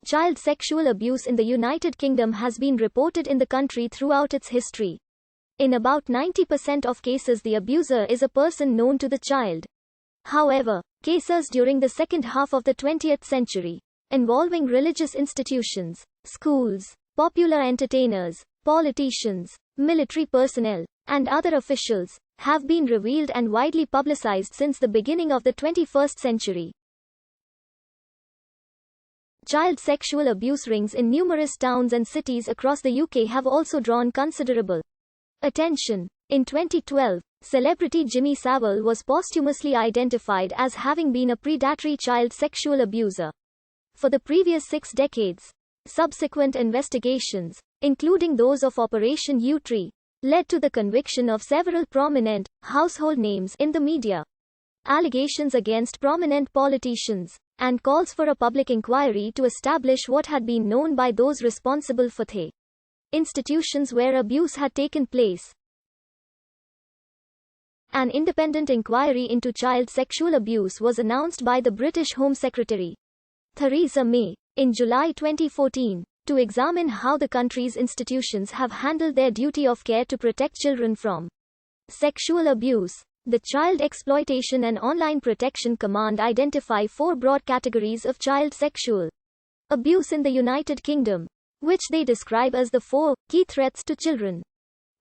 Child sexual abuse in the United Kingdom has been reported in the country throughout its history. In about 90% of cases, the abuser is a person known to the child. However, cases during the second half of the 20th century, involving religious institutions, schools, popular entertainers, politicians, military personnel, and other officials, have been revealed and widely publicized since the beginning of the 21st century. Child sexual abuse rings in numerous towns and cities across the UK have also drawn considerable attention. In 2012, celebrity Jimmy Savile was posthumously identified as having been a predatory child sexual abuser for the previous 6 decades. Subsequent investigations, including those of Operation U-Tree, led to the conviction of several prominent, household names in the media. Allegations against prominent politicians, and calls for a public inquiry to establish what had been known by those responsible for the institutions where abuse had taken place. An independent inquiry into child sexual abuse was announced by the British Home Secretary, Theresa May, in July 2014, to examine how the country's institutions have handled their duty of care to protect children from sexual abuse. The Child Exploitation and Online Protection Command identify 4 broad categories of child sexual abuse in the United Kingdom, which they describe as the 4 key threats to children.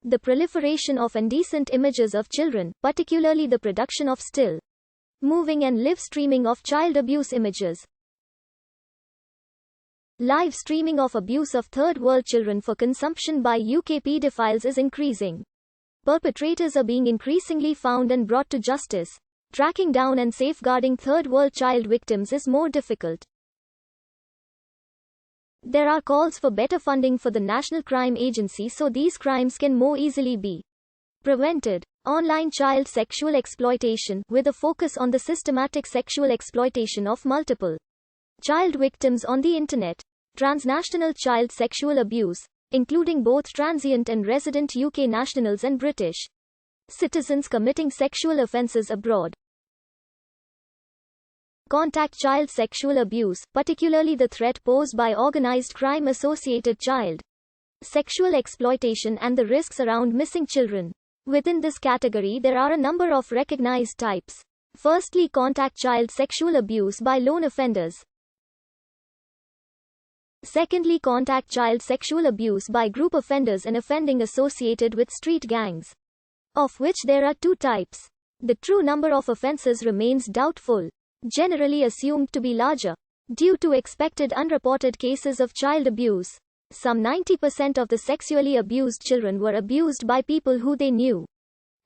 The proliferation of indecent images of children, particularly the production of still, moving and live streaming of child abuse images. Live streaming of abuse of third world children for consumption by UK paedophiles is increasing. Perpetrators are being increasingly found and brought to justice. Tracking down and safeguarding third world child victims is more difficult. There are calls for better funding for the National Crime Agency so these crimes can more easily be prevented. Online child sexual exploitation, with a focus on the systematic sexual exploitation of multiple child victims on the internet. Transnational child sexual abuse, including both transient and resident UK nationals and British citizens committing sexual offences abroad. Contact child sexual abuse, particularly the threat posed by organised crime-associated child sexual exploitation and the risks around missing children. Within this category there are a number of recognised types. Firstly, contact child sexual abuse by lone offenders. Secondly, contact child sexual abuse by group offenders and offending associated with street gangs, of which there are 2 types. The true number of offences remains doubtful, generally assumed to be larger, due to expected unreported cases of child abuse. Some 90% of the sexually abused children were abused by people who they knew,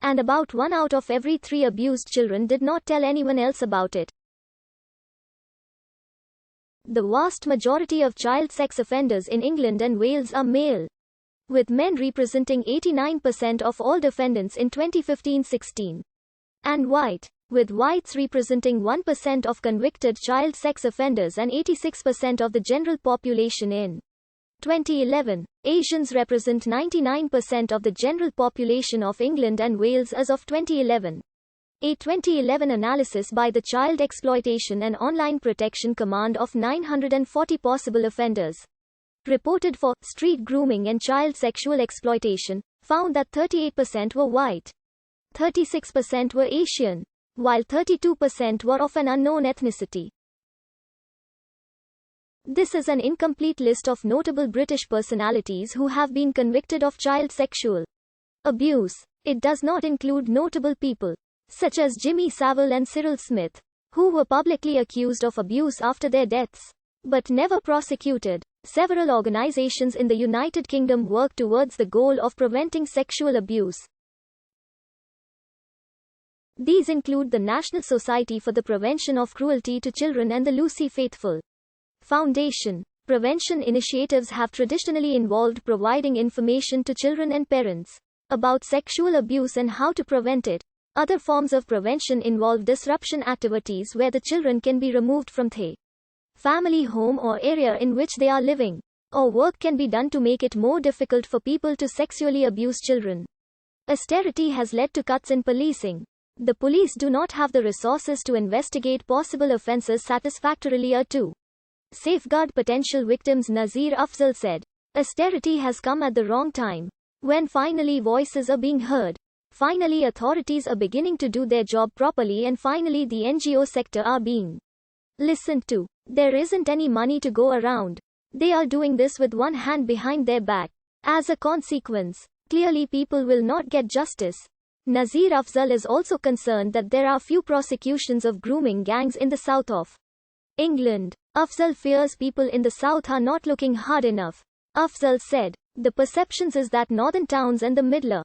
and about 1 out of every 3 abused children did not tell anyone else about it. The vast majority of child sex offenders in England and Wales are male, with men representing 89% of all defendants in 2015-16, and white, with whites representing 1% of convicted child sex offenders and 86% of the general population in 2011. Asians represent 99% of the general population of England and Wales as of 2011. A 2011 analysis by the Child Exploitation and Online Protection Command of 940 possible offenders reported for street grooming and child sexual exploitation found that 38% were white, 36% were Asian, while 32% were of an unknown ethnicity. This is an incomplete list of notable British personalities who have been convicted of child sexual abuse. It does not include notable people such as Jimmy Savile and Cyril Smith, who were publicly accused of abuse after their deaths, but never prosecuted. Several organizations in the United Kingdom work towards the goal of preventing sexual abuse. These include the National Society for the Prevention of Cruelty to Children and the Lucy Faithfull Foundation. Prevention initiatives have traditionally involved providing information to children and parents about sexual abuse and how to prevent it. Other forms of prevention involve disruption activities where the children can be removed from the family home or area in which they are living, or work can be done to make it more difficult for people to sexually abuse children. Austerity has led to cuts in policing. The police do not have the resources to investigate possible offences satisfactorily or to safeguard potential victims. Nazir Afzal said, austerity has come at the wrong time. When finally voices are being heard. Finally authorities are beginning to do their job properly, and finally the NGO sector are being listened to. There isn't any money to go around. They are doing this with one hand behind their back. As a consequence, clearly people will not get justice. Nazir Afzal is also concerned that there are few prosecutions of grooming gangs in the south of England. Afzal fears people in the south are not looking hard enough. Afzal said, the perceptions is that northern towns and the Midler